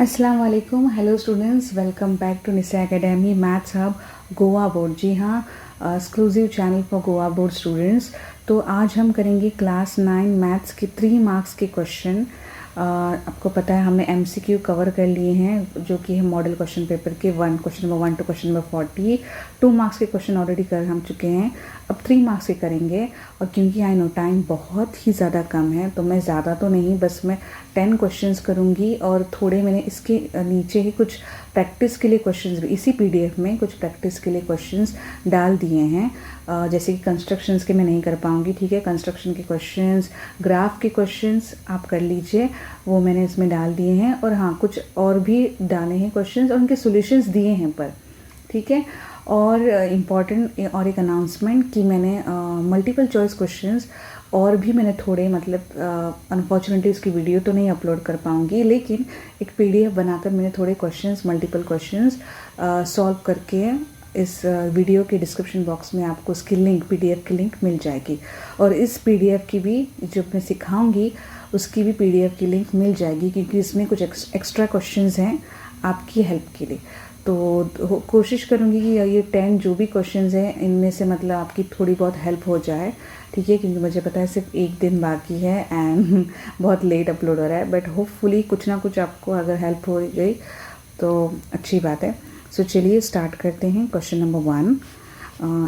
अस्सलाम वालेकुम। Hello students, welcome back to Nisha academy maths hub Goa board. जी हाँ, exclusive channel for Goa board students. तो आज हम करेंगे क्लास 9 मैथ्स के 3 मार्क्स के क्वेश्चन। आपको पता है हमने एमसीक्यू कवर कर लिए हैं, जो कि है मॉडल क्वेश्चन पेपर के question number 1 to question number 40। 2 marks के क्वेश्चन ऑलरेडी कर हम चुके हैं, अब 3 मार्क्स के करेंगे। और क्योंकि आई नो टाइम बहुत ही ज़्यादा कम है, तो मैं ज़्यादा तो नहीं, बस मैं 10 क्वेश्चंस करूँगी। और थोड़े मैंने इसके नीचे ही कुछ प्रैक्टिस के लिए क्वेश्चंस भी इसी पीडीएफ में कुछ प्रैक्टिस के लिए क्वेश्चंस डाल दिए हैं। जैसे कि कंस्ट्रक्शंस के मैं नहीं कर पाऊँगी, ठीक है। कंस्ट्रक्शन के क्वेश्चंस, ग्राफ के क्वेश्चंस आप कर लीजिए, वो मैंने इसमें डाल दिए हैं। और हाँ, कुछ और भी डाले हैं क्वेश्चंस और उनके सॉल्यूशंस दिए हैं पर, ठीक है। और इम्पॉर्टेंट और एक अनाउंसमेंट कि मैंने मल्टीपल चॉइस क्वेश्चंस और भी मैंने थोड़े, मतलब अनफॉर्चुनेटली उसकी वीडियो तो नहीं अपलोड कर पाऊँगी, लेकिन एक पीडीएफ बनाकर मैंने थोड़े क्वेश्चंस, मल्टीपल क्वेश्चंस सॉल्व करके इस वीडियो के डिस्क्रिप्शन बॉक्स में आपको उसकी लिंक, पीडीएफ की लिंक मिल जाएगी। और इस पीडीएफ की भी, जो मैं सिखाऊंगी उसकी भी पीडीएफ की लिंक मिल जाएगी, क्योंकि इसमें कुछ एक्स्ट्रा क्वेश्चंस हैं आपकी हेल्प के लिए। तो कोशिश करूँगी कि ये 10 जो भी क्वेश्चंस हैं इनमें से मतलब आपकी थोड़ी बहुत हेल्प हो जाए, ठीक है। क्योंकि मुझे पता है सिर्फ एक दिन बाकी है एंड बहुत लेट अपलोड हो रहा है, बट होपफुली कुछ ना कुछ आपको अगर हेल्प हो गई तो अच्छी बात है। सो चलिए स्टार्ट करते हैं। Question number 1,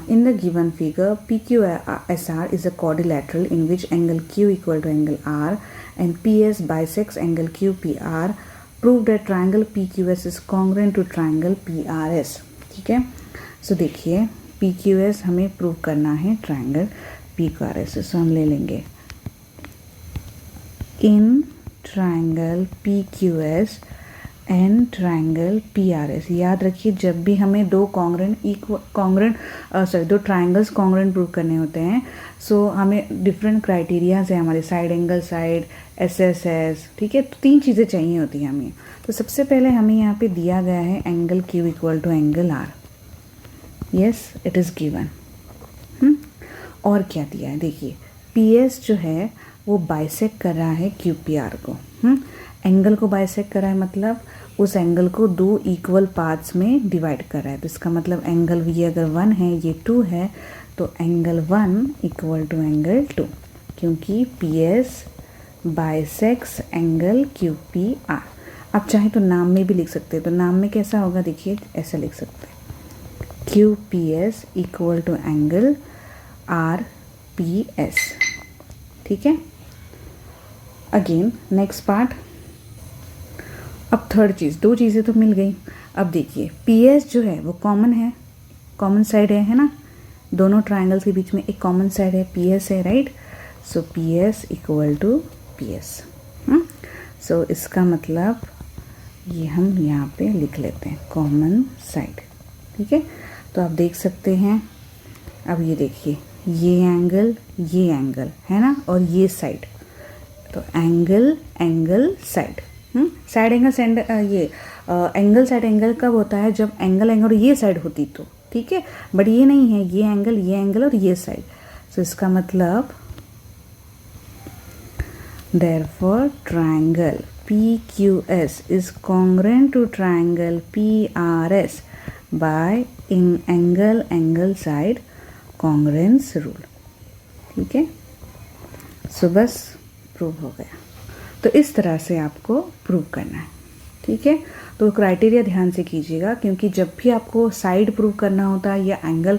in the given figure PQSR is a quadrilateral in which angle Q equal to angle R and PS bisects angle QPR. Prove that triangle PQS is congruent to triangle PRS, ठीक है। सो देखिए, PQS हमें prove करना है triangle PQRS, सो हम ले लेंगे in triangle PQS and triangle PRS। याद रखिए, जब भी हमें दो दो ट्रायंगल्स कॉन्ग्रेंट प्रूव करने होते हैं, सो हमें डिफरेंट क्राइटेरियाज है हमारे, साइड एंगल साइड, SSS, ठीक है। तो 3 चीज़ें चाहिए होती हैं हमें। तो सबसे पहले हमें यहाँ पे दिया गया है angle Q equal to angle R। Yes, it is given. और क्या दिया है, देखिए PS जो है वो बाइसेक्ट कर रहा है QPR को। एंगल को बाइसेक्ट कर रहा है, मतलब उस एंगल को 2 इक्वल पार्ट्स में डिवाइड कर रहा है। तो इसका मतलब एंगल ये अगर 1 है, ये 2 है, तो एंगल 1 इक्वल टू एंगल 2, क्योंकि PS बाइसेक्स एंगल QPR। आप चाहे तो नाम में भी लिख सकते हैं। तो नाम में कैसा होगा, देखिए ऐसा लिख सकते हैं, QPS equal to angle RPS, ठीक है। Again next part. अब थर्ड चीज़, 2 चीज़ें तो मिल गई। अब देखिए PS जो है वो कॉमन है, कॉमन साइड है ना, दोनों ट्रायंगल्स के बीच में एक कॉमन साइड है, PS है, right. So PS equal to PS। So इसका मतलब ये हम यहाँ पे लिख लेते हैं कॉमन साइड, ठीक है। तो आप देख सकते हैं, अब ये देखिए, ये एंगल है ना, और ये साइड, तो एंगल साइड, साइड एंगल ये एंगल साइड एंगल कब होता है, जब एंगल ये साइड होती तो, ठीक है। बट ये नहीं है, ये एंगल और ये साइड। सो इसका मतलब therefore triangle PQS is congruent to triangle PRS by in angle side congruence rule, ठीक है। सो बस प्रूव हो गया। तो इस तरह से आपको प्रूव करना है, ठीक है। तो क्राइटेरिया ध्यान से कीजिएगा, क्योंकि जब भी आपको साइड प्रूव करना होता है या एंगल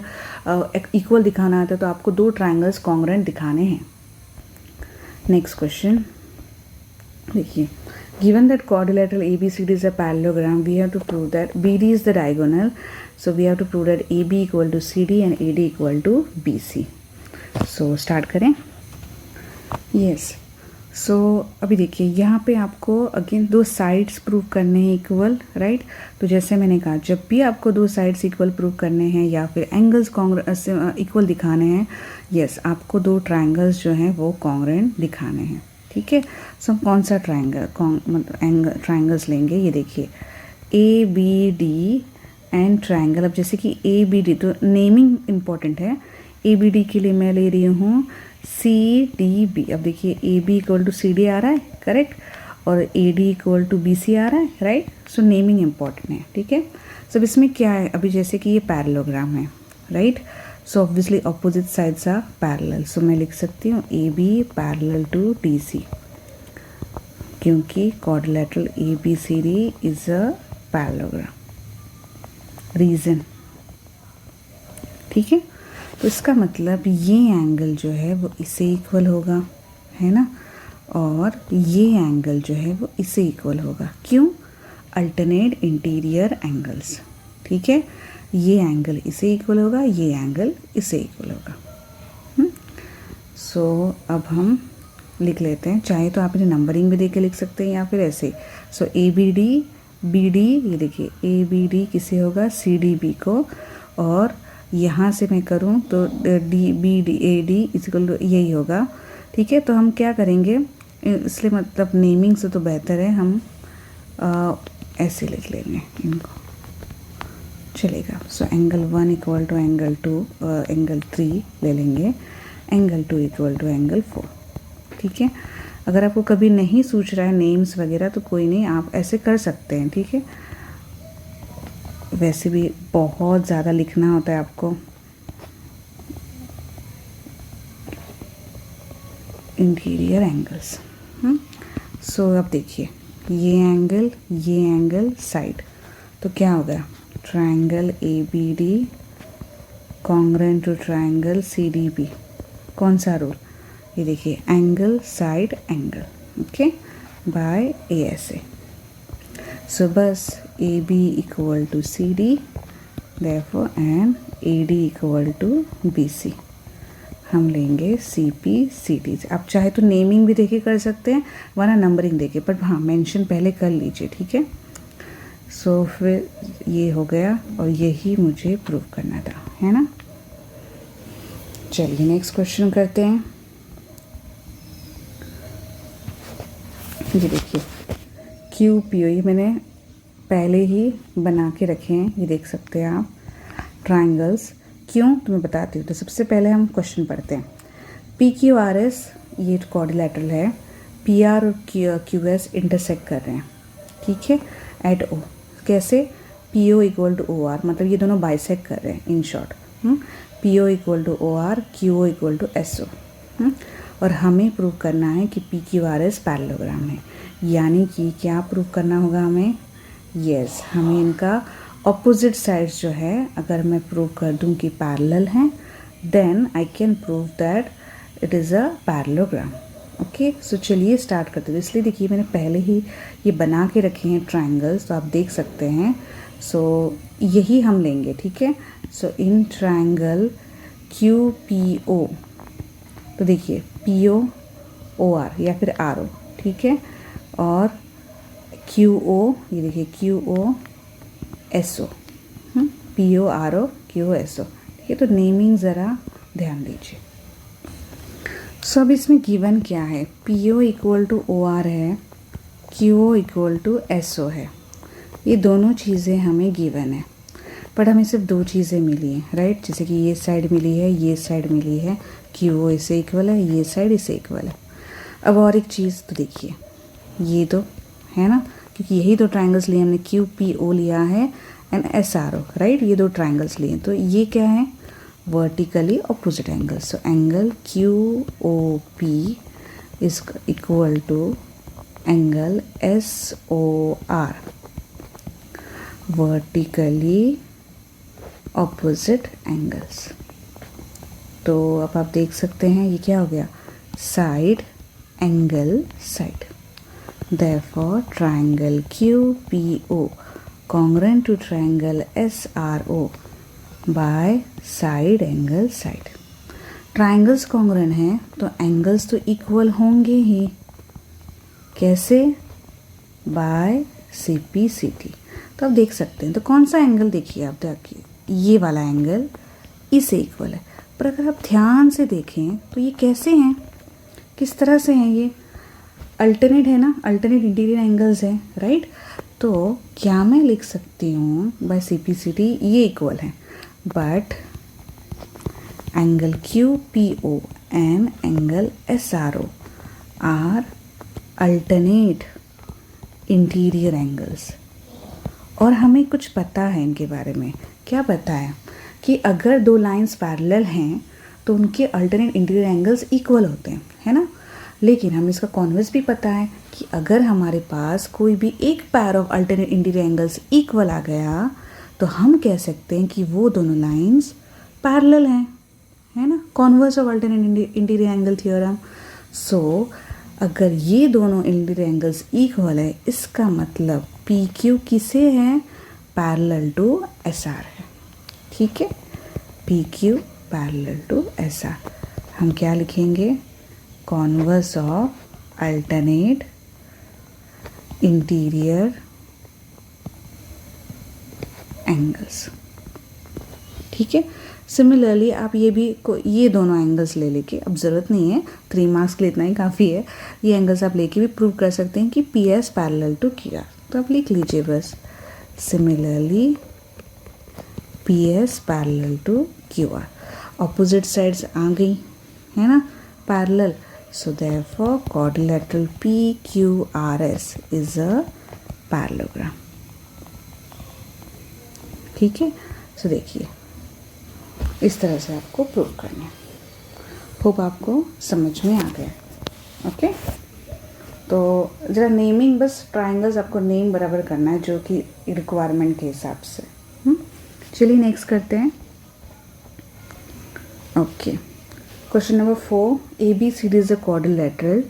इक्वल दिखाना होता है, तो आपको 2 ट्रायंगल्स कॉन्ग्रुएंट दिखाने हैं। नेक्स्ट क्वेश्चन देखिए, given that quadrilateral ABCD is a parallelogram, we have to prove that BD is the diagonal, so we have to prove that AB equal to CD and AD equal to BC. so start करें। yes, सो अभी देखिए यहाँ पे आपको again 2 sides prove करने हैं equal, right. तो जैसे मैंने कहा, जब भी आपको 2 साइड्स इक्वल प्रूव करने हैं या फिर एंगल्स इक्वल दिखाने हैं, यस, आपको 2 ट्रायंगल्स जो हैं वो कॉन्ग्रुएंट दिखाने हैं, ठीक है। सो हम कौन सा ट्रायंगल्स लेंगे, ये देखिए ABD एंड ट्रायंगल। अब जैसे कि ABD, तो नेमिंग इम्पॉर्टेंट है। ABD के लिए मैं ले रही हूँ CDB। अब देखिए AB इक्वल टू CD आ रहा है, करेक्ट। और A D equal to B C आ रहा है, राइट। सो नेमिंग इम्पॉर्टेंट है, ठीक है। सब इसमें क्या है, अभी जैसे कि ये पैरेललोग्राम है, right. So obviously opposite sides are parallel, so मैं लिख सकती हूँ A B parallel to D C, क्योंकि quadrilateral A B C D is a parallelogram. Reason, ठीक है। तो इसका मतलब ये एंगल जो है वो इससे इक्वल होगा, है ना, और ये एंगल जो है वो इससे इक्वल होगा। क्यों? अल्टरनेट इंटीरियर एंगल्स, ठीक है। ये एंगल इससे इक्वल होगा, ये एंगल इससे इक्वल होगा। सो अब हम लिख लेते हैं, चाहे तो आप इन्हें नंबरिंग भी दे के लिख सकते हैं या फिर ऐसे। सो ए बी डी, ये देखिए ए बी डी किसे होगा, सी डी बी को, और यहाँ से मैं करूँ तो D B D A D equal to यही होगा, ठीक है। तो हम क्या करेंगे, इसलिए मतलब नेमिंग से तो बेहतर है हम ऐसे लिख लेंगे इनको, चलेगा। So angle 1 equal to angle 2, angle 3 ले लेंगे, एंगल 2 इक्वल टू एंगल 4, ठीक है। अगर आपको कभी नहीं सूझ रहा है नेम्स वगैरह तो कोई नहीं, आप ऐसे कर सकते हैं, ठीक है। वैसे भी बहुत ज़्यादा लिखना होता है आपको, इंटीरियर एंगल्स। सो अब देखिए ये एंगल साइड, तो क्या हो गया, triangle A B D congruent to triangle C D B. कौन सा रूल, ये देखिए angle side angle, okay, by A S A. So बस A B equal to C D, therefore and A D equal to B C. हम लेंगे सी P C D. आप चाहे तो नेमिंग भी देके कर सकते हैं, वरना नंबरिंग देके, पर हाँ मेंशन पहले कर लीजिए, ठीक है। सो फिर ये हो गया, और यही मुझे प्रूव करना था, है ना। चलिए नेक्स्ट क्वेश्चन करते हैं। ये देखिए क्यू पी ओ, ये मैंने पहले ही बना के रखे हैं, ये देख सकते हैं आप ट्राइंगल्स। क्यों, तो मैं बताती हूँ। तो सबसे पहले हम क्वेश्चन पढ़ते हैं। पी क्यू आर एस ये क्वाड्रिलेटरल है, पी आर और क्यू एस इंटरसेक्ट कर रहे हैं, ठीक है, एट ओ। कैसे, P O equal to O R, मतलब ये दोनों बाइसेक्ट कर रहे हैं in short. P O equal to O R, Q O equal to S O. और हमें प्रूव करना है कि P Q R S parallelogram है, यानी कि क्या प्रूव करना होगा हमें, यस, हमें इनका ऑपोजिट साइड्स जो है अगर मैं प्रूव कर दूं कि पैरेलल हैं, then I can prove that it is a parallelogram. Okay, so चलिए स्टार्ट करते हैं। इसलिए देखिए मैंने पहले ही ये बना के रखे हैं ट्रायंगल्स, तो आप देख सकते हैं। सो यही हम लेंगे, ठीक है। So in triangle Q P O, तो देखिए पी ओ ओ आर या फिर आर ओ, ठीक है, और क्यू ओ, ये देखिए Q O S O, P O R O Q O S O, ठीक है। तो नेमिंग ज़रा ध्यान दीजिए। सो अब इसमें गिवन क्या है, P O equal to O R है, Q O equal to S O है। ये दोनों चीज़ें हमें गिवन है, बट हमें सिर्फ दो चीज़ें मिली हैं, राइट। जैसे कि ये साइड मिली है, ये साइड मिली है, क्यू ओ इससे इक्वल है, ये साइड इससे इक्वल है। अब और एक चीज़ तो देखिए, ये दो है ना, क्योंकि यही दो ट्रायंगल्स लिए हमने, क्यू पी ओ लिया है and S R O, right. ये दो ट्रायंगल्स लिए, तो ये क्या है, vertically opposite angle. So angle Q O P is equal to angle S O R, vertically opposite angles. तो अब आप देख सकते हैं ये क्या हो गया, side angle side. Therefore, triangle QPO congruent to triangle SRO by side angle side. Triangles congruent हैं तो एंगल्स तो इक्वल होंगे ही। कैसे, by C P C T. तो आप देख सकते हैं, तो कौन सा एंगल देखिए आप, देखिए ये वाला एंगल इससे इक्वल है। पर अगर आप ध्यान से देखें तो ये कैसे हैं, किस तरह से हैं, ये अल्टरनेट है ना, अल्टरनेट इंटीरियर एंगल्स हैं, राइट। तो क्या मैं लिख सकती हूँ by C P C T, ये इक्वल है, but angle Q P O and angle S R O are alternate interior angles. और हमें कुछ पता है इनके बारे में। क्या पता है कि अगर दो लाइंस पैरेलल हैं तो उनके अल्टरनेट इंटीरियर एंगल्स इक्वल होते हैं, है ना। लेकिन हमें इसका कॉन्वर्स भी पता है कि अगर हमारे पास कोई भी एक pair of alternate interior angles equal आ गया तो हम कह सकते हैं कि वो दोनों लाइंस पैरेलल हैं, है ना। Converse of alternate interior angle theorem. So अगर ये दोनों इंटीरियर एंगल्स इक्वल है, इसका मतलब पी क्यू किसे है, पैरेलल टू एस आर है। ठीक है, P Q parallel to S R. हम क्या लिखेंगे, converse of alternate interior angles. ठीक है। सिमिलरली आप ये दोनों एंगल्स ले लेके, अब ज़रूरत नहीं है, 3 मार्क्स के लिए इतना ही काफ़ी है, ये एंगल्स आप लेके भी प्रूव कर सकते हैं कि P S parallel to Q R. तो आप लिख लीजिए बस, similarly P S parallel to Q R. Opposite sides आ गई, है ना, parallel. So therefore quadrilateral P Q R S is a parallelogram. ठीक है। सो देखिए, इस तरह से आपको प्रूव करना है। होप आपको समझ में आ गया। ओके, तो ज़रा नेमिंग, बस ट्रायंगल्स आपको नेम बराबर करना है जो कि रिक्वायरमेंट के हिसाब से। चलिए नेक्स्ट करते हैं। Okay, question number 4, A B C D is a quadrilateral.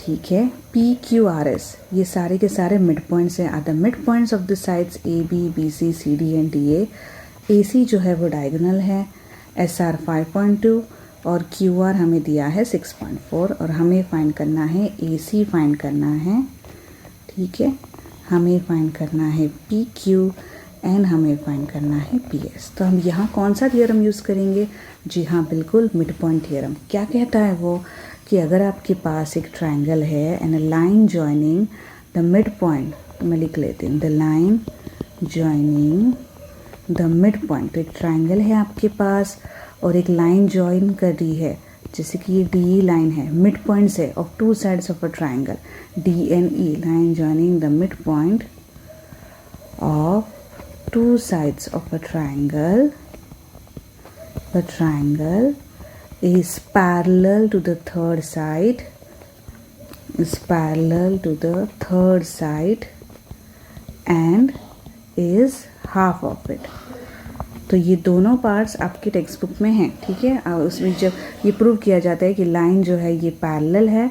ठीक है, पी क्यू आर एस ये सारे के सारे मिड पॉइंट्स हैं, are the mid points of the sides A B B C C D and D A. A C जो है वो डायगोनल है, एस आर 5.2 और क्यू आर हमें दिया है 6.4 और हमें फाइंड करना है ए सी फाइंड करना है। ठीक है, हमें फाइंड करना है पी क्यू एंड हमें फाइंड करना है पी एस। तो हम यहाँ कौन सा थियरम यूज़ करेंगे, जी हाँ बिल्कुल मिड पॉइंट थियरम। क्या कहता है वो कि अगर आपके पास एक ट्रायंगल है and a line joining the mid point, मैं लिख लेती हूँ, the line joining the mid point. तो एक ट्रायंगल है आपके पास और एक लाइन जॉइन कर रही है, जैसे कि ये डी लाइन है, मिड पॉइंट्स है of 2 sides of a triangle, D and E, line joining the mid point of 2 sides of a triangle. The triangle is parallel to the third side, and is half of it. तो ये दोनों parts आपके text book में हैं। ठीक है, और उसमें जब ये प्रूव किया जाता है कि लाइन जो है ये पैरेलल है,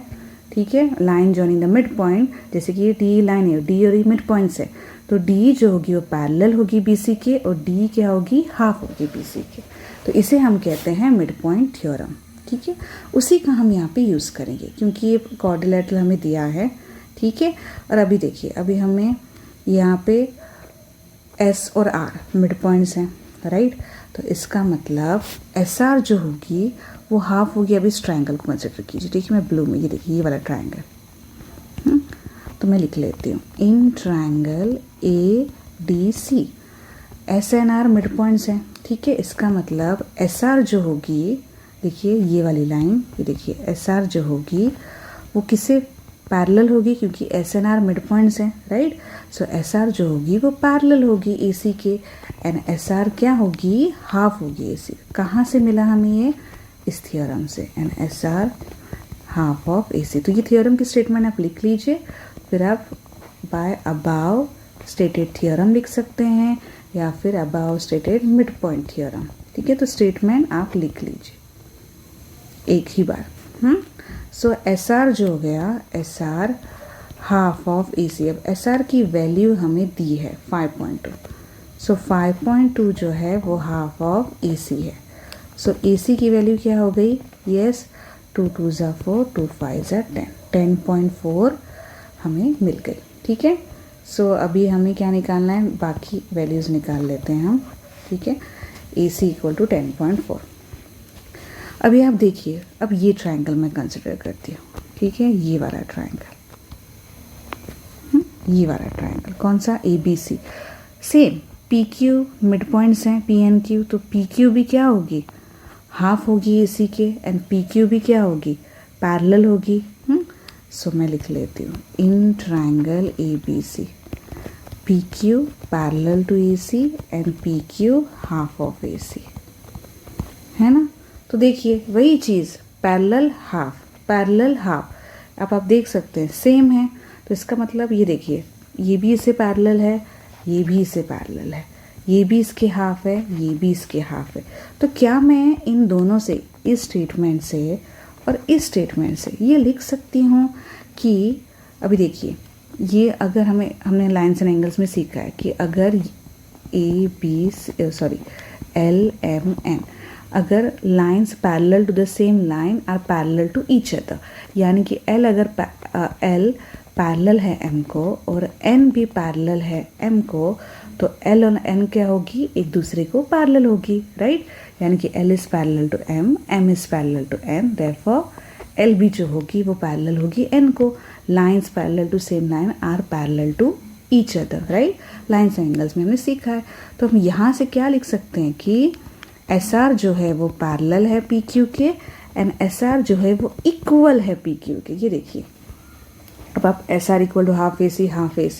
ठीक है, line joining the mid point, जैसे कि ये डी लाइन है, डी और ई मिड पॉइंट्स है, तो डी जो होगी वो पैरेलल होगी बीसी के और डी क्या होगी, हाफ होगी बीसी के। तो इसे हम कहते हैं मिड पॉइंट थ्योरम। ठीक है, उसी का हम यहाँ पे यूज़ करेंगे क्योंकि ये क्वाड्रिलेटरल हमें दिया है। ठीक है, और अभी देखिए, अभी हमें यहाँ पे एस और आर मिड पॉइंट्स हैं, राइट। तो इसका मतलब एस आर जो होगी वो हाफ होगी। अभी इस ट्रायंगल को कंसिडर कीजिए। ठीक है, मैं ब्लू में, ये देखिए ये वाला ट्रायंगल, तो मैं लिख लेती हूँ, in triangle A D C S and are mid points हैं। ठीक है, इसका मतलब एस आर जो होगी, देखिए ये वाली लाइन, ये देखिए एस आर जो होगी वो किससे पैरेलल होगी, क्योंकि S and are mid points हैं, राइट। सो एस आर जो होगी वो पैरेलल होगी ए सी के, एंड एस आर क्या होगी, हाफ होगी ए सी। कहाँ से मिला हमें ये, इस थियोरम से, and S R half of A C. तो ये थियोरम की स्टेटमेंट आप लिख लीजिए, फिर आप बाय अबाव स्टेटेड थियोरम लिख सकते हैं या फिर above stated mid point theorem. ठीक है, तो स्टेटमेंट आप लिख लीजिए एक ही बार। सो एस आर जो हो गया, S R half of A सी। अब एस आर की वैल्यू हमें दी है 5.2, सो 5.2 जो है वो हाफ ऑफ ए सी है। सो ए सी की वैल्यू क्या हो गई, यस 2 2 ज़ा 4, 2 5 ज़ा 10, 10.4 हमें मिल गई। ठीक है, सो अभी हमें क्या निकालना है, बाकी वैल्यूज़ निकाल लेते हैं हम। ठीक है, ए सी इक्वल टू 10.4। अभी आप देखिए, अब ये ट्रायंगल मैं कंसिडर करती हूँ। ठीक है, ये वाला ट्रायंगल, ये वाला ट्रायंगल कौन सा, A B C. Same P Q mid points हैं, पी एन क्यू, तो पी क्यू भी क्या होगी, हाफ होगी ए सी के, एंड पी क्यू भी क्या होगी, पैरेलल होगी। सो मैं लिख लेती हूँ in triangle A B C P Q parallel to A C and P Q half of A C, है ना। तो देखिए वही चीज़ पैरेलल हाफ अब आप देख सकते हैं सेम है। तो इसका मतलब ये देखिए ये भी इससे पैरेलल है, ये भी इससे पैरेलल है, ये भी इसके हाफ है, ये भी इसके हाफ है। तो क्या मैं इन दोनों से, इस स्टेटमेंट से और इस स्टेटमेंट से ये लिख सकती हूँ कि अभी देखिए ये अगर हमने लाइन्स एंड एंगल्स में सीखा है कि अगर एल एम एन अगर lines parallel to the same line are parallel to each other, यानी कि एल अगर एल पैरेलल है एम को और एन भी पैरेलल है एम को, तो एल और एन क्या होगी, एक दूसरे को पैरेलल होगी, राइट। यानी कि L is parallel to M is parallel to N, therefore L भी जो होगी वो पैरेलल होगी एन को। Lines parallel to same line are parallel to each other, right. Lines and angles में हमने सीखा है। तो हम यहाँ से क्या लिख सकते हैं कि एस आर जो है वो पैरेलल है पी क्यू के एंड एस आर जो है वो इक्वल है पी क्यू के। ये देखिए अब आप S R equal to half A C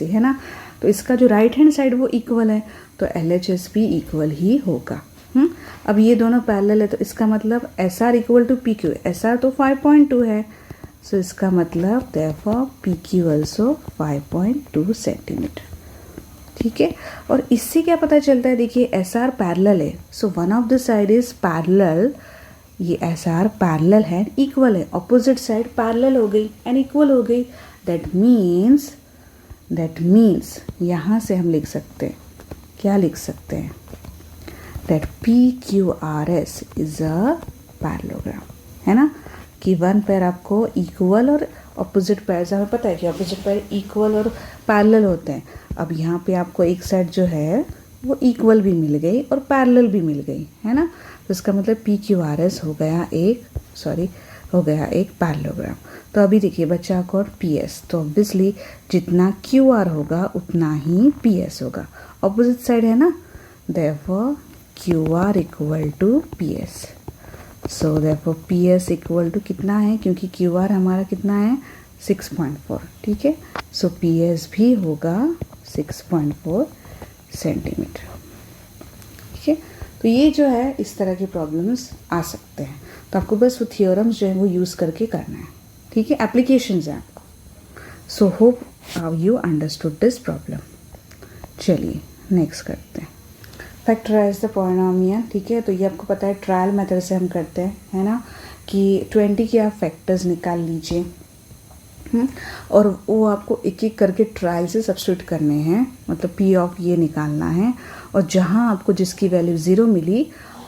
है ना, तो इसका जो राइट हैंड साइड वो इक्वल है, तो एल एच एस भी इक्वल ही होगा। अब ये दोनों पैरेलल है तो इसका मतलब S R equal to P Q, S R तो 5.2 है, सो इसका मतलब therefore P Q also 5.2 centimetre, ठीक है। और इससे क्या पता चलता है, देखिए एस आर पैरेलल है, so one of the side is parallel, ये एस आर पैरेलल है, इक्वल है, ऑपोजिट साइड पैरेलल हो गई एंड इक्वल हो गई। दैट मीन्स यहाँ से हम लिख सकते हैं, क्या लिख सकते हैं, that P Q R S is a parallelogram, है ना। कि वन पैर आपको इक्वल और ऑपोजिट पैर, हमें पता है कि ऑपोजिट पैर इक्वल और पैरेलल होते हैं। अब यहाँ पे आपको एक साइड जो है वो इक्वल भी मिल गई और पैरेलल भी मिल गई, है ना। तो इसका मतलब पी क्यू आर एस हो गया एक पैरेललोग्राम। तो अभी देखिए बच्चा को पी एस, तो ऑब्वियसली जितना क्यू आर होगा उतना ही पी एस होगा, ऑपोजिट साइड है ना, therefore Q R equal to P S. So therefore P S equal to कितना है, क्योंकि क्यू आर हमारा कितना है 6.4, ठीक है। सो पी एस भी होगा 6.4 सेंटीमीटर, ठीक है। तो ये जो है इस तरह के प्रॉब्लम्स आ सकते हैं, तो आपको बस वो थियोरम्स जो है वो यूज़ करके करना है, ठीक है। एप्लीकेशंस हैं आपको। So hope you understood this problem. चलिए नेक्स्ट करते हैं, फैक्टराइज द पॉलिनोमियल, ठीक है। तो ये आपको पता है ट्रायल मेथड से हम करते हैं, है ना, कि 20 के आप फैक्टर्स निकाल लीजिए और वो आपको एक एक करके ट्रायल से सब्स्टिट्यूट करने हैं, मतलब पी ऑफ ये निकालना है, और जहाँ आपको जिसकी वैल्यू 0 मिली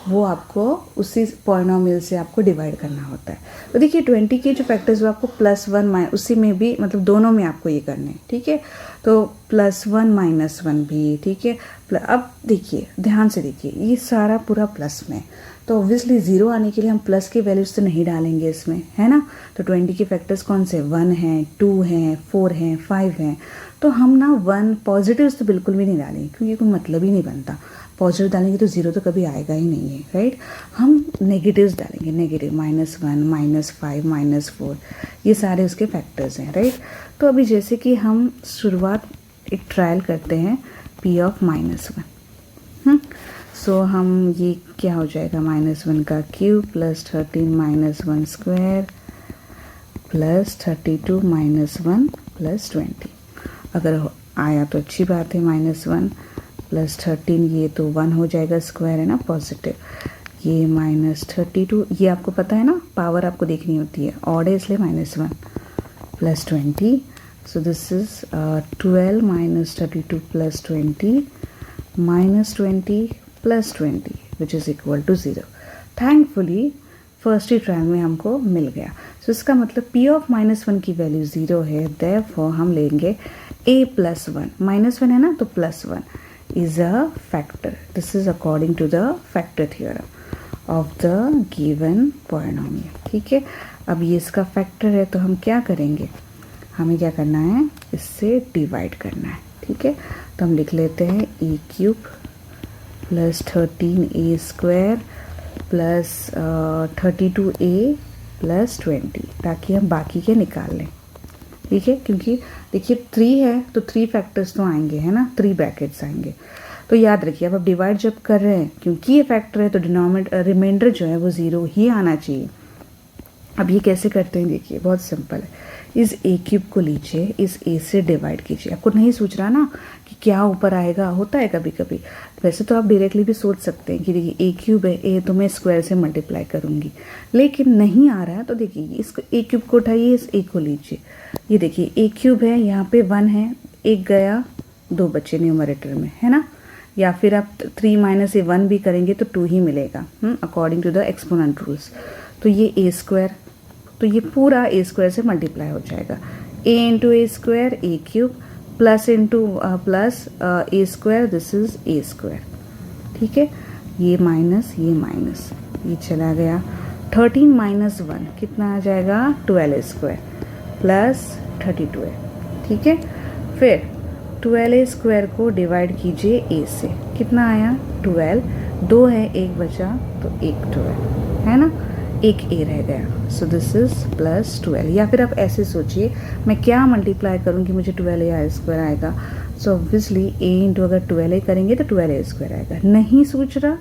वो आपको उसी पॉलिनोमियल से आपको डिवाइड करना होता है। तो देखिए 20 के जो फैक्टर्स वो आपको +1 उसी में भी, मतलब दोनों में आपको ये करने हैं, ठीक है। तो +1 -1 भी, ठीक है। अब देखिए ध्यान से देखिए ये सारा पूरा प्लस में, तो ऑब्वियसली 0 आने के लिए हम प्लस के वैल्यूज तो नहीं डालेंगे इसमें, है ना। तो 20 के फैक्टर्स कौन से, 1 हैं, 2 हैं, 4 हैं, 5 हैं। तो हम ना 1 पॉजिटिव्स तो बिल्कुल भी नहीं डालेंगे, क्योंकि कोई मतलब ही नहीं बनता। पॉजिटिव डालेंगे तो 0 तो कभी आएगा ही नहीं है, राइट। हम नेगेटिव्स डालेंगे, नेगेटिव -1 -5 -4, ये सारे उसके फैक्टर्स हैं, राइट। तो अभी जैसे कि हम शुरुआत एक ट्रायल करते हैं P ऑफ -1, सो हम ये क्या हो जाएगा, -1 का cube plus 13 -1 square plus 32 -1 plus 20। अगर आया तो अच्छी बात है, -1 प्लस 13 ये तो 1 हो जाएगा, स्क्वायर है ना पॉजिटिव, ये -32, ये आपको पता है ना पावर आपको देखनी होती है, ऑड है इसलिए -1 plus 20, so this is 12 -32 plus 20 -20 plus 20 which is equal to 0। Thankfully first ही ट्रायल में हमको मिल गया। सो इसका मतलब P ऑफ -1 की वैल्यू 0 है, देयरफॉर हम लेंगे A + 1, -1 है ना तो +1 is a factor. This is according to the factor theorem of the given polynomial, ठीक है। अब ये इसका फैक्टर है तो हम क्या करेंगे, हमें क्या करना है, इससे डिवाइड करना है, ठीक है। तो हम लिख लेते हैं a³ plus 13a² plus 32a plus 20, ताकि हम बाकी के निकाल लें, ठीक है, क्योंकि देखिए 3 है तो 3 फैक्टर्स तो आएंगे, है ना, 3 ब्रैकेट्स आएंगे। तो याद रखिए अब आप डिवाइड जब कर रहे हैं, क्योंकि ये फैक्टर है तो डिनोमिनेटर रिमाइंडर जो है वो 0 ही आना चाहिए। अब ये कैसे करते हैं, देखिए बहुत सिंपल है। इस ए क्यूब को लीजिए, इस ए से डिवाइड कीजिए। आपको नहीं सोच रहा ना कि क्या ऊपर आएगा, होता है कभी कभी। वैसे तो आप डायरेक्टली भी सोच सकते हैं कि देखिए ए क्यूब है, ए तो मैं स्क्वायर से मल्टीप्लाई करूँगी, लेकिन नहीं आ रहा है तो देखिए इसको ए क्यूब को उठाइए, इस ए को लीजिए। ये देखिए ए क्यूब है, यहाँ पे 1 है, एक गया 2 बचे न्यूमरेटर में, है ना। या फिर आप 3 माइनस ए 1 भी करेंगे तो 2 ही मिलेगा, according to the exponent rules. तो ये ए स्क्वायर, तो ये पूरा ए स्क्वायर से मल्टीप्लाई हो जाएगा। A into A square A cube plus into plus A square, this is A square, ठीक है। ये माइनस ये चला गया। 13 माइनस 1 कितना आ जाएगा, 12 स्क्वायर प्लस 32 है, ठीक है। फिर 12 स्क्वायर को डिवाइड कीजिए ए से, कितना आया 12, 2 है, एक बचा तो 1 12, है ना, एक ए रह गया। सो दिस इज प्लस 12। या फिर आप ऐसे सोचिए मैं क्या मल्टीप्लाई करूँगी, मुझे 12 ए स्क्वायर आएगा। सो ऑब्वियसली ए इंटू अगर 12 ए करेंगे तो 12 ए स्क्वायर आएगा। नहीं सोच रहा,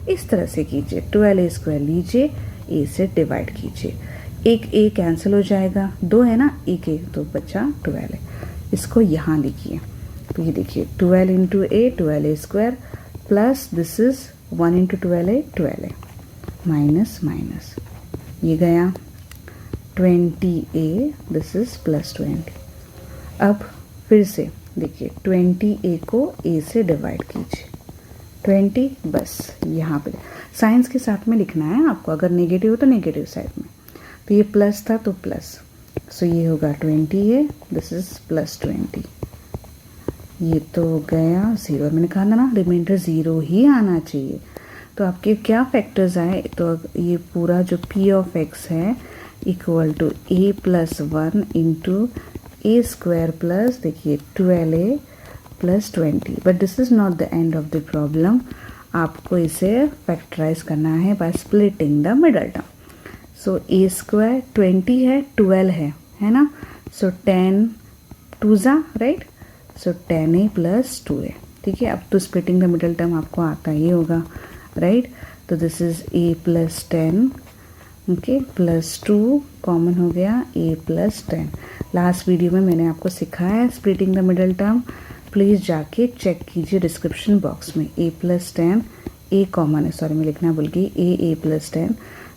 इस तरह से कीजिए, 12 ए स्क्वायर लीजिए, ए से डिवाइड कीजिए, एक ए कैंसिल हो जाएगा, 2 है ना, एक ए तो बचा 12 है। इसको यहाँ लिखिए, तो ये देखिए 12 into A 12 A square plus this is 1 into 12 A minus minus, ये गया 20a, दिस इज प्लस 20। अब फिर से देखिए 20a को a से डिवाइड कीजिए, 20 बस यहाँ पे साइंस के साथ में लिखना है आपको, अगर नेगेटिव हो तो नेगेटिव साइड में। तो ये प्लस था तो प्लस, सो ये होगा 20a, दिस इज प्लस 20। ये तो गया 0, मैंने कहा था ना रिमाइंडर 0 ही आना चाहिए। तो आपके क्या फैक्टर्स आए, तो ये पूरा जो p ऑफ x है equal to a plus 1 into A square plus देखिए 12a plus 20। But this is not the end of the problem, आपको इसे फैक्टराइज करना है by splitting the middle term. So a square 20 है, 12 है ना, सो 10 2 ज़ा राइट, सो 10a प्लस 2a, ठीक है। अब तो स्प्लिटिंग द मिडल टर्म आपको आता ही होगा, राइट। तो this is a plus 10, okay, plus 2 common हो गया, a प्लस 10। लास्ट वीडियो में मैंने आपको सिखाया है splitting the middle term, please जाके चेक कीजिए डिस्क्रिप्शन बॉक्स में। a प्लस 10, a कॉमन है, सॉरी मैं लिखना भूल गई, a plus 10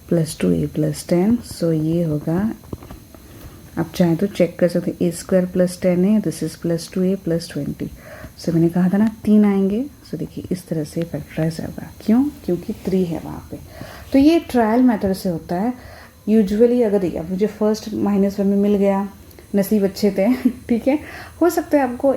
plus 2a plus 10, सो ये होगा, आप चाहें तो चेक कर सकते हैं, a स्क्वायर प्लस 10 है, this is plus 2a plus 20। सो मैंने कहा था ना 3 आएंगे, सो देखिए इस तरह से फैक्टराइज होगा, क्यों, क्योंकि 3 है वहाँ पे। तो ये ट्रायल मेथड से होता है यूजुअली। अगर देखिए अब मुझे फर्स्ट -1 में मिल गया, नसीब अच्छे थे ठीक है, हो सकता है आपको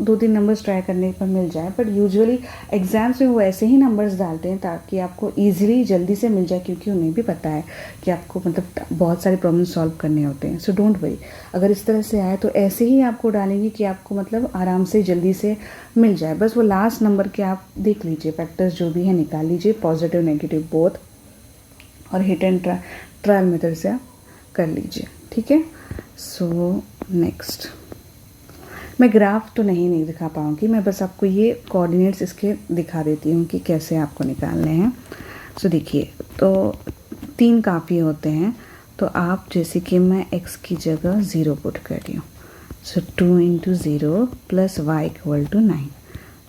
2-3 नंबर्स ट्राई करने पर मिल जाए, बट यूजुअली एग्जाम्स में वो ऐसे ही नंबर्स डालते हैं ताकि आपको ईजिली जल्दी से मिल जाए, क्योंकि उन्हें भी पता है कि आपको मतलब बहुत सारे प्रॉब्लम सॉल्व करने होते हैं। सो डोंट वरी, अगर इस तरह से आए तो ऐसे ही आपको डालेंगे कि आपको मतलब आराम से जल्दी से मिल जाए। बस वो लास्ट नंबर के आप देख लीजिए, फैक्टर्स जो भी है निकाल लीजिए, पॉजिटिव नेगेटिव बोथ, और हिट एंड ट्रायल मेथड से आप कर लीजिए, ठीक है। सो नेक्स्ट, मैं ग्राफ तो नहीं दिखा पाऊँगी, मैं बस आपको ये कोऑर्डिनेट्स इसके दिखा देती हूँ कि कैसे आपको निकालने हैं। सो देखिए, तो 3 काफ़ी होते हैं, तो आप जैसे कि मैं x की जगह 0 पुट कर रही हूँ, so 2 into 0 plus y equal to 9,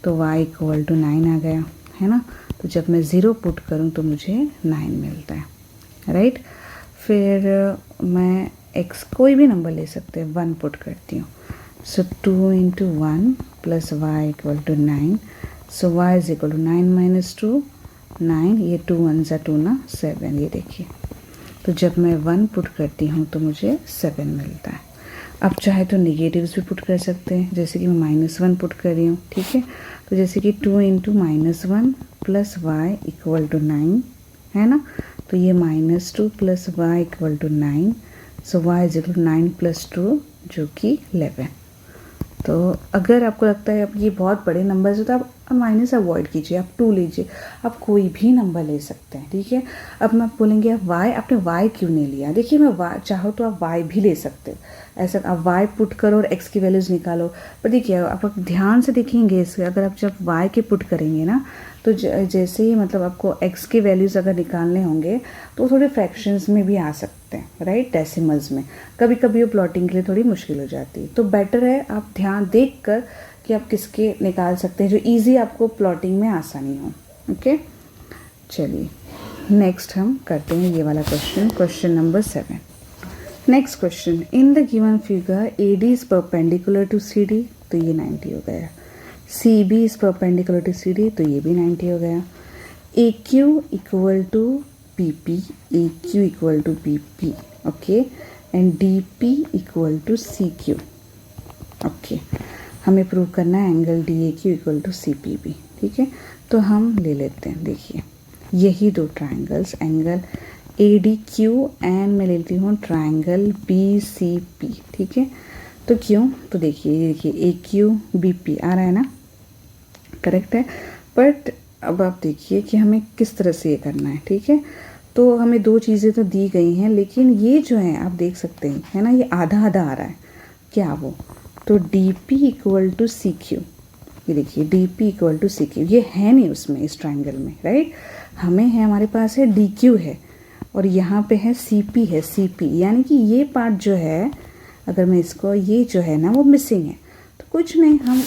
तो y इक्वल टू 9 आ गया, है ना। तो जब मैं 0 पुट करूँ तो मुझे 9 मिलता है, राइट। फिर मैं x कोई भी नंबर ले सकते हैं, 1 पुट करती हूँ, so 2 into 1 plus y equal to 9, so y is equal to 9 minus 2 9, ये 2 1 ज़ा 2 ना 7, ये देखिए। तो जब मैं 1 पुट करती हूँ तो मुझे 7 मिलता है। अब चाहे तो निगेटिव्स भी पुट कर सकते हैं, जैसे कि मैं -1 पुट कर रही हूँ, ठीक है। तो जैसे कि 2 into -1 plus y equal to 9, है ना, तो ये -2 plus y equal to 9, so y is equal to 9 plus 2 जो कि 11। तो अगर आपको लगता है अब ये बहुत बड़े नंबर्स हैं तो आप अब माइनस अवॉइड कीजिए, आप 2 लीजिए, आप कोई भी नंबर ले सकते हैं, ठीक है। अब मैं बोलेंगे आप y, आपने y क्यों नहीं लिया? देखिए मैं y चाहो तो आप y भी ले सकते हो, ऐसा आप y पुट करो और x की वैल्यूज़ निकालो। पर देखिए आप ध्यान से देखेंगे इसके, अगर आप जब y के पुट करेंगे ना तो जैसे ही मतलब आपको x के वैल्यूज़ अगर निकालने होंगे तो थोड़े फ्रैक्शंस में भी आ सकते हैं, राइट, डेसिमल्स में। कभी कभी वो प्लॉटिंग के लिए थोड़ी मुश्किल हो जाती है, तो बेटर है आप ध्यान देख कर कि आप किसके निकाल सकते हैं जो इजी आपको प्लॉटिंग में आसानी हो। ओके, चलिए नेक्स्ट हम करते हैं ये वाला question, question number 7। Next question, in the given figure AD is perpendicular to CD, तो ये 90 हो गया। CB is perpendicular to CD, तो ये भी 90 हो गया। AQ equal to BP, AQ equal to BP, okay, and DP equal to CQ, okay. हमें प्रूव करना है angle DAQ equal to CPB, ठीक है। तो हम ले लेते हैं, देखिए यही दो ट्राइंगल्स, एंगल ADQ एंड मैं लेती हूँ ट्राइंगल BCP, ठीक है। तो क्यों, तो देखिए AQ BP आ रहा है ना, करेक्ट है। बट अब आप देखिए कि हमें किस तरह से ये करना है, ठीक है। तो हमें दो चीज़ें तो दी गई हैं, लेकिन ये जो है आप देख सकते हैं, है ना, ये आधा आधा आ रहा है, क्या वो, तो DP इक्वल टू CQ, ये देखिए DP इक्वल टू CQ, ये है नहीं उसमें इस ट्राइंगल में, राइट। हमें है, हमारे पास है DQ है और यहाँ पे है CP है, CP, यानी कि ये पार्ट जो है, अगर मैं इसको, ये जो है ना वो मिसिंग है। तो कुछ नहीं, हम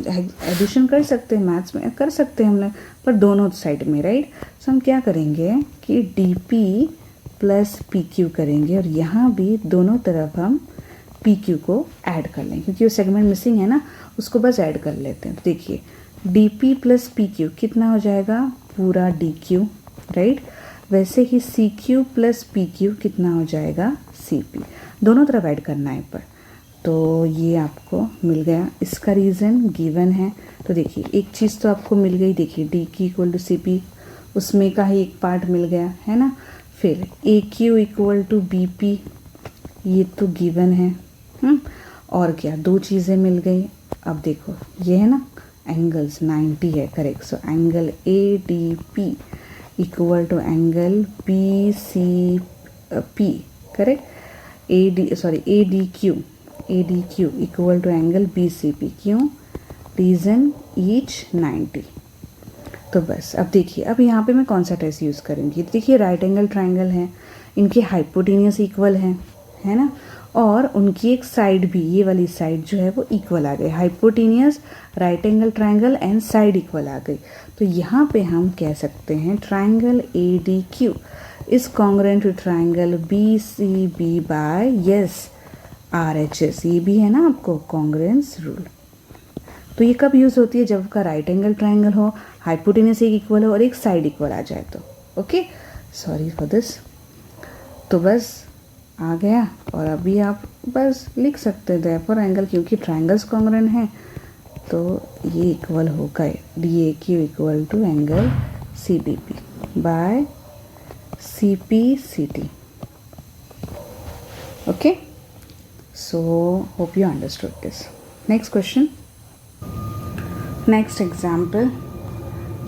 एडिशन कर सकते हैं, मैथ्स में कर सकते हैं हम लोग, पर दोनों साइड में, राइट। तो हम क्या करेंगे कि DP प्लस PQ करेंगे और यहाँ भी दोनों तरफ हम PQ को ऐड कर लेंगे, क्योंकि वो सेगमेंट मिसिंग है ना, उसको बस ऐड कर लेते हैं। तो देखिए DP प्लस PQ कितना हो जाएगा, पूरा DQ, राइट। वैसे ही CQ प्लस PQ कितना हो जाएगा, CP, दोनों तरफ ऐड करना है पर। तो ये आपको मिल गया, इसका रीज़न गिवन है। तो देखिए एक चीज़ तो आपको मिल गई, देखिए DQ इक्वल टू CP, उसमें का ही एक पार्ट मिल गया है ना। फिर AQ इक्वल टू BP, ये तो गिवन है, और क्या, दो चीज़ें मिल गई। अब देखो ये है ना, एंगल्स 90 है, correct. So angle ADP equal to angle BCP, correct. ADQ equal to angle BCP, क्यों, रीज़न ईच 90। तो बस अब देखिए, अब यहाँ पे मैं कौन सा टेस्ट यूज़ करूँगी, देखिए राइट एंगल ट्राइंगल है, इनके हाइपोटेनियस इक्वल है ना, और उनकी एक साइड भी, ये वाली साइड जो है वो इक्वल आ गई, hypotenuse, right angle triangle and side equal आ गई। तो यहाँ पे हम कह सकते हैं triangle ADQ is congruent to triangle BCB by, yes, RHS, ये भी है ना आपको कॉन्ग्रुएंस रूल। तो ये कब यूज़ होती है, जब आपका राइट एंगल ट्राइंगल हो, हाइपोटेनस एक इक्वल हो और एक साइड इक्वल आ जाए तो। Okay, sorry for this. तो बस आ गया, और अभी आप बस लिख सकते हैं देयरफॉर एंगल, क्योंकि ट्राइंगल्स कॉन्ग्रुएंट हैं तो ये इक्वल हो गए, DAQ equal to angle CBP by CPCT। Okay, so hope you understood this. Next question, next example.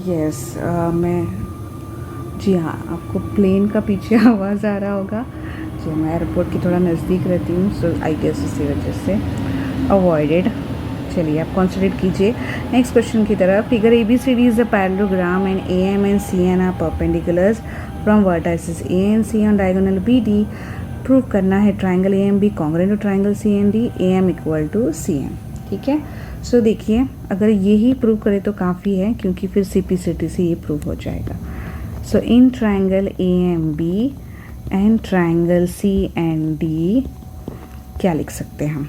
yes, मैं, जी हाँ, आपको प्लेन का पीछे आवाज़ आ रहा होगा, जी मैं एयरपोर्ट की थोड़ा नज़दीक रहती हूँ, सो आई गेस इसी वजह से अवॉइडेड। चलिए आप कॉन्सेंट्रेट कीजिए नेक्स्ट क्वेश्चन की तरफ। Figure ABCD is a parallelogram and AM and CN are perpendiculars from vertices A and C on diagonal BD। Prove करना है triangle AMB congruent to triangle CND, AM equal to CM, ठीक है। सो देखिए अगर यही prove करें तो काफ़ी है, क्योंकि फिर CPCT से ये प्रूव हो जाएगा। So in triangle AMB and triangle CND क्या लिख सकते हैं हम,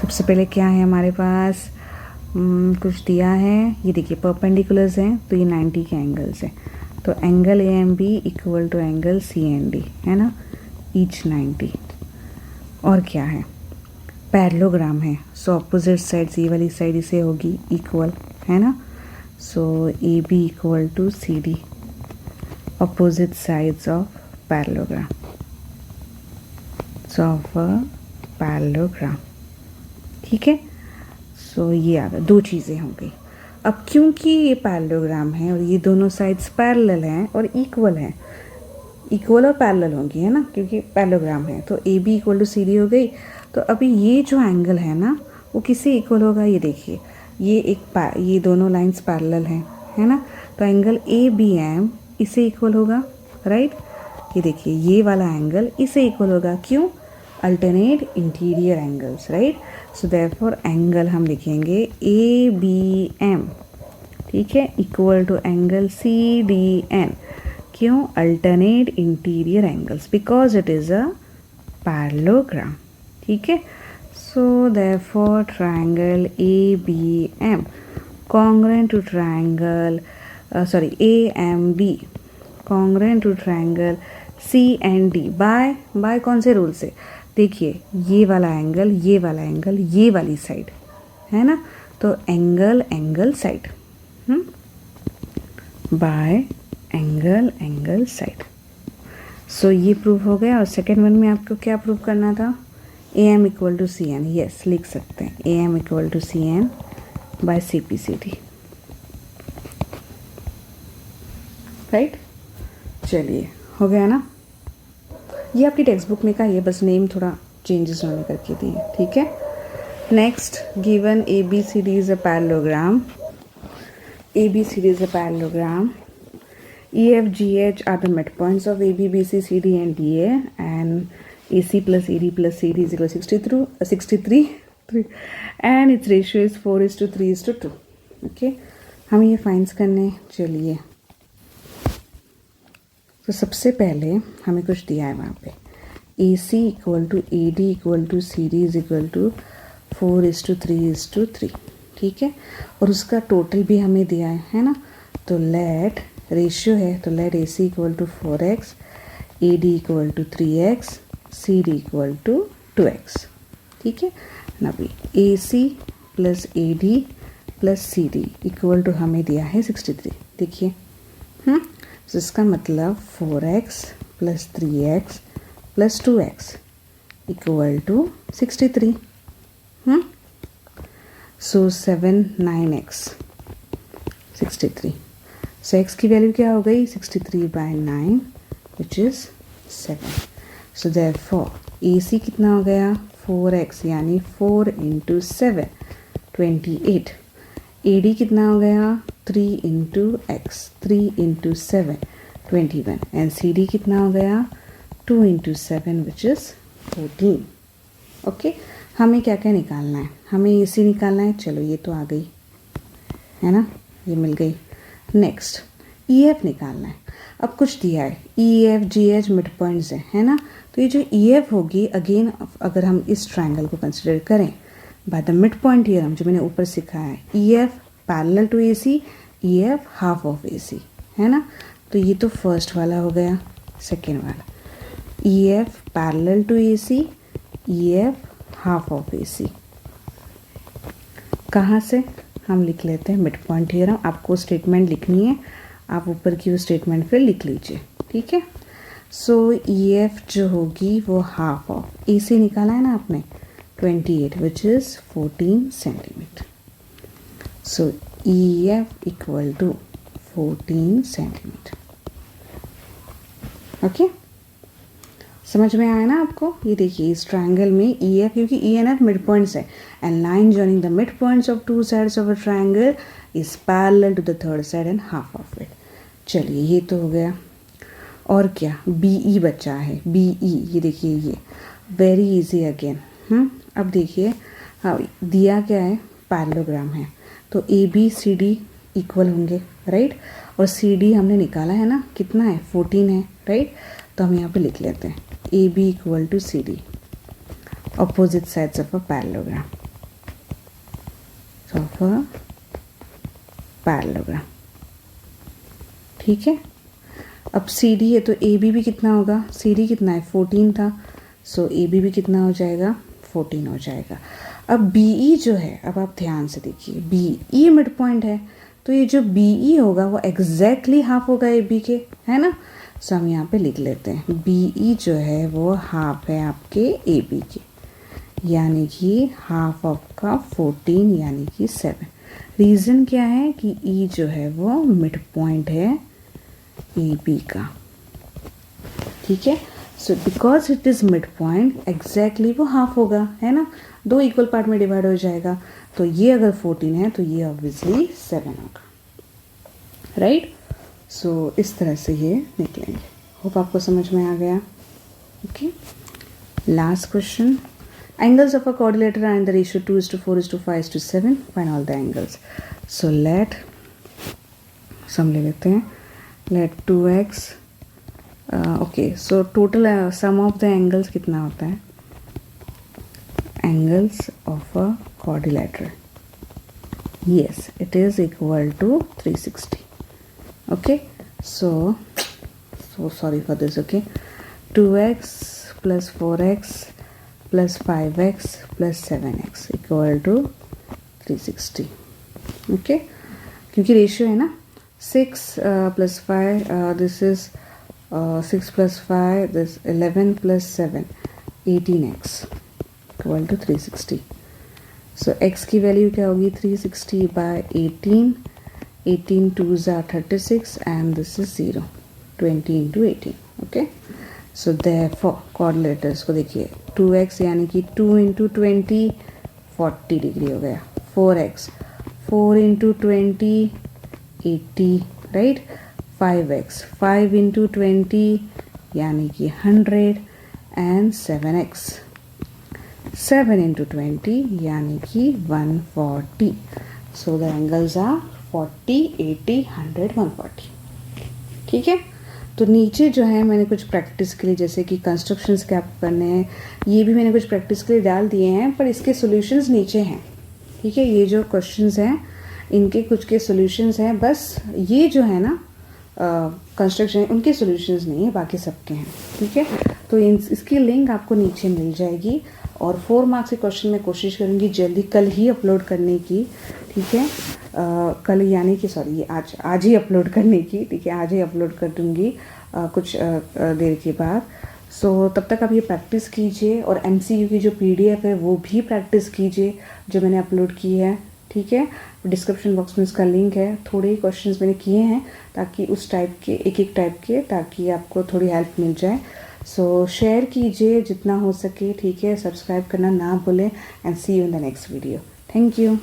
सबसे पहले क्या है हमारे पास, कुछ दिया है, ये देखिए परपेंडिकुलर्स हैं तो ये 90 के एंगल्स हैं, तो angle AMB equal to angle CND है ना, ईच 90। और क्या है, पैरेललोग्राम है, सो अपोजिट साइड्स, ये वाली साइड इसे होगी इक्वल, है ना। So AB equal to CD, opposite sides of parallelogram, so of a parallelogram, ठीक है। सो ये आ गया, दो चीज़ें हो गई। अब क्योंकि ये पैरेललोग्राम है और ये दोनों साइड्स पैरेलल हैं और इक्वल हैं, इक्वल और पैरेलल होंगी, है ना, क्योंकि पैरेललोग्राम है, तो A B equal to C D हो गई। तो अभी ये जो एंगल है ना वो किससे इक्वल होगा, ये देखिए, ये दोनों लाइंस पैरेलल हैं, है ना, तो एंगल ए बी एम इससे इक्वल होगा, राइट। ये देखिए ये वाला एंगल इससे इक्वल होगा, क्यों, alternate interior angles, right. So therefore angle हम लिखेंगे ए बी एम, ठीक है, equal to angle C D N, क्यों, alternate interior angles, because it is a parallelogram, ठीक है। So therefore triangle A B M congruent to triangle AMB congruent to triangle CND by कौन से rule से, देखिए ये वाला एंगल, ये वाला एंगल, ये वाली साइड, है ना, तो angle side, by angle side. So ये प्रूव हो गया। और सेकेंड वन में आपको क्या प्रूव करना था, AM equal to CN, yes लिख सकते हैं, AM equal to CN by CPCD, right. चलिए हो गया ना, ये आपकी टेक्स्ट बुक में का, ये बस नेम थोड़ा चेंजेस उन्होंने करके दिए, ठीक है। Next, given ABCD is a parallelogram, ABCD is a parallelogram, EFGH are the midpoints of AB, BC, CD and DA, and AC plus ED plus CD is equal to 63 and its ratio is 4:3:2, okay। हम ये finds करने, चलिए, तो सबसे पहले हमें कुछ दिया है वहाँ पे, AC equal to AD equal to CD is equal to 4:3:3, ठीक है, और उसका टोटल भी हमें दिया है ना, तो लेट रेशियो है, तो let AC equal to 4x, AD equal to 3x, CD equal to 2x, ठीक है ना। अभी AC plus AD plus CD equal to हमें दिया है 63, देखिए, तो इसका मतलब 4x plus 3x plus 2x equal to 63, so 7 9x 63, so x की वैल्यू क्या हो गई, 63/9 which is 7। So therefore AC कितना हो गया, 4x यानी 4 × 7 28, AD कितना हो गया, 3 × x 3 × 7 21, एंड CD कितना हो गया, 2 × 7 विच इज़ 14, ओके। हमें क्या क्या निकालना है, हमें AC निकालना है, चलो ये तो आ गई, है ना, ये मिल गई। नेक्स्ट EF निकालना है, अब कुछ दिया है, EFGH मिड पॉइंट्स है ना, तो ये जो EF होगी, अगेन अगर हम इस ट्रायंगल को कंसिडर करें by the mid point theorem जो मैंने ऊपर सिखाया है, EF parallel to AC, EF half of AC, है ना, तो ये तो फर्स्ट वाला हो गया। सेकेंड वाला EF parallel to AC, EF half of AC, कहाँ से हम लिख लेते हैं, मिड पॉइंट थियरम। आपको स्टेटमेंट लिखनी है, आप ऊपर की वो स्टेटमेंट फिर लिख लीजिए, ठीक है। सो EF जो होगी वो हाफ ऑफ AC निकाला है ना आपने, 28 which is 14 centimetre, so EF equal to 14 centimetre, okay. समझ में आया ना आपको, ये देखिए इस ट्रायंगल में EF, क्योंकि E and F mid points है, and line joining the mid points of two sides of a triangle is parallel to the third side and half of it. चलिए ये तो हो गया, और क्या, BE बचा है, BE, ये देखिए ये वेरी इजी अगेन, अब देखिए, हाँ दिया क्या है, पैरेललोग्राम है, तो ABCD इक्वल होंगे, राइट, और CD हमने निकाला है ना, कितना है, 14 है, राइट, तो हम यहाँ पे लिख लेते हैं AB equal to CD, opposite sides of a parallelogram, of a parallelogram, ठीक है। अब CD है तो AB भी कितना होगा, CD कितना है, 14 था, सो AB भी कितना हो जाएगा, 14 हो जाएगा। अब BE जो है, अब आप ध्यान से देखिए, BE मिड पॉइंट है, तो ये जो BE होगा वो एग्जैक्टली हाफ होगा AB के, है ना, सो हम यहाँ पे लिख लेते हैं BE जो है वो हाफ है आपके AB के, यानी कि हाफ ऑफ का 14 यानी कि 7। रीज़न क्या है कि ई जो है वो मिड पॉइंट है ए बी का, ठीक है। So because it is mid point exactly वो हाफ होगा, है ना, 2 इक्वल पार्ट में डिवाइड हो जाएगा। तो ये अगर 14 है तो ये ऑब्वियसली 7 होगा, राइट। सो इस तरह से ये निकलेंगे। होप आपको समझ में आ गया। Okay, last question. Angles of a quadrilateral are in the ratio 2:4:5:7. Find all the angles. So let sum ले लेते हैं। Let 2x okay, so total sum of the angles कितना होता है? Angles of a quadrilateral, yes, it is equal to 360. Okay, so sorry for this. Okay, 2x plus 4x plus 5x plus 7x equal to 360. Okay, क्योंकि ratio है ना 6 plus 5 this is 6 plus 5 this 11 plus 7 18x equal to 360. So x की value क्या होगी 360 by 18, 18 2s are 36 and this is 0, 20 into 18. Okay, so therefore quadrilaterals को देखिए 2x यानी कि 2 इंटू 20 40 डिग्री हो गया, 4x 4 into 20 80, right, 5x 5 into 20 यानी कि 100 एंड 7x 7 इंटू 20 यानी कि 140. So the angles are 40 80 100 140. ठीक है, तो नीचे जो है मैंने कुछ प्रैक्टिस के लिए, जैसे कि कंस्ट्रक्शंस के आपको करने हैं, ये भी मैंने कुछ प्रैक्टिस के लिए डाल दिए हैं, पर इसके सॉल्यूशंस नीचे हैं, ठीक है। ये जो क्वेश्चंस हैं इनके कुछ के सॉल्यूशंस हैं, बस ये जो है ना कंस्ट्रक्शन उनके सॉल्यूशंस नहीं है, बाकी सबके हैं, ठीक है। तो इसकी लिंक आपको नीचे मिल जाएगी और 4 मार्क्स के क्वेश्चन मैं कोशिश करूँगी जल्दी कल ही अपलोड करने की, ठीक है। कल यानी कि सॉरी आज ही अपलोड करने की, ठीक है, आज ही अपलोड कर दूँगी कुछ देर के बाद। सो तब तक आप ये प्रैक्टिस कीजिए और MCQ की जो PDF है वो भी प्रैक्टिस कीजिए जो मैंने अपलोड की है, ठीक है। डिस्क्रिप्शन बॉक्स में इसका लिंक है। थोड़े ही क्वेश्चंस मैंने किए हैं ताकि उस टाइप के एक टाइप के, ताकि आपको थोड़ी हेल्प मिल जाए। सो शेयर कीजिए जितना हो सके, ठीक है। सब्सक्राइब करना ना भूलें and see you in the next video. Thank you.